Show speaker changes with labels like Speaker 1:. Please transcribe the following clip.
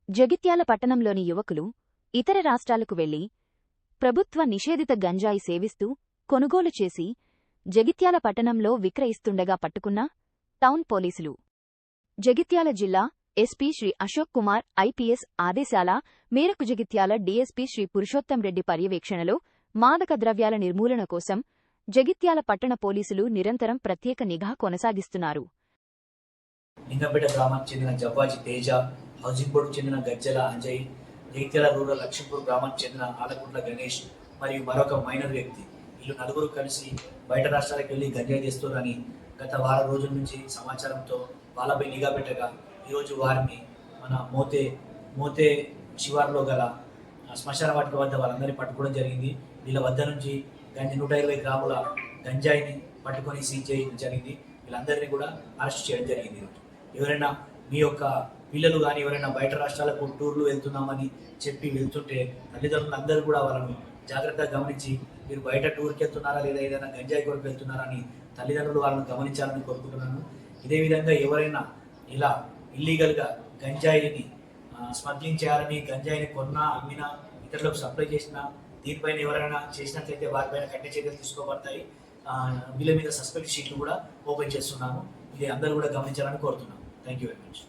Speaker 1: జగిత్యాల పట్టణంలోని యువకులు ఇతర రాష్ట్రాలకు వెళ్లి ప్రభుత్వ నిషేధిత గంజాయి సేవిస్తూ కొనుగోలు చేసి జగిత్యాల పట్టణంలో విక్రయిస్తుండగా పట్టుకున్న టౌన్ పోలీసులు. జగిత్యాల జిల్లా ఎస్పీ శ్రీ అశోక్ కుమార్ ఐపీఎస్ ఆదేశాల మేరకు జగిత్యాల డీఎస్పీ శ్రీ పురుషోత్తం రెడ్డి పర్యవేక్షణలో మాదక ద్రవ్యాల నిర్మూలన కోసం జగిత్యాల పట్టణ పోలీసులు నిరంతరం ప్రత్యేక నిఘా కొనసాగిస్తున్నారు.
Speaker 2: లింగంపేట గ్రామానికి చెందిన జవ్వాజీ తేజ, హౌసింగ్ బోర్డుకు చెందిన గజ్జల అంజయ్, జగిత్యాల రూరల్ లక్ష్మీపూర్ గ్రామానికి చెందిన ఆలకుంట్ల గణేష్ మరియు మరొక మైనర్ వ్యక్తి, వీళ్ళు నలుగురు కలిసి బయట రాష్ట్రాలకు వెళ్లి గంజాయి చేస్తున్నారని గత వారం రోజుల నుంచి సమాచారంతో వాళ్ళపై నిఘా పెట్టగా ఈరోజు వారిని మన మోతే శివార్లో గల శ్మశాన వాటిక వద్ద వాళ్ళందరినీ పట్టుకోవడం జరిగింది. వీళ్ళ వద్ద నుంచి 120 గ్రాముల గంజాయిని పట్టుకొని సీజ్ చేయడం జరిగింది. వీళ్ళందరినీ కూడా అరెస్ట్ చేయడం జరిగింది. ఎవరైనా మీ యొక్క పిల్లలు కానీ ఎవరైనా బయట రాష్ట్రాలకు టూర్లు వెళ్తున్నామని చెప్పి వెళ్తుంటే తల్లిదండ్రులు అందరూ కూడా వాళ్ళను జాగ్రత్తగా గమనించి మీరు బయట టూర్కి వెళ్తున్నారా లేదా ఏదైనా గంజాయి కొరకు వెళ్తున్నారా అని తల్లిదండ్రులు వాళ్ళని గమనించాలని కోరుకుంటున్నాను. ఇదే విధంగా ఎవరైనా ఇలా ఇల్లీగల్గా గంజాయిని స్మగ్లింగ్ చేయాలని, గంజాయిని కొన్నా అమ్మినా ఇతరులకు సప్లై చేసినా దీనిపైన ఎవరైనా చేసినట్లయితే వారిపైన కఠిన చర్యలు తీసుకోబడతాయి. వీళ్ళ మీద సస్పెక్ట్ షీట్లు కూడా ఓపెన్ చేస్తున్నాను. ఇది అందరూ కూడా గమనించాలని కోరుతున్నాను. Thank you very much.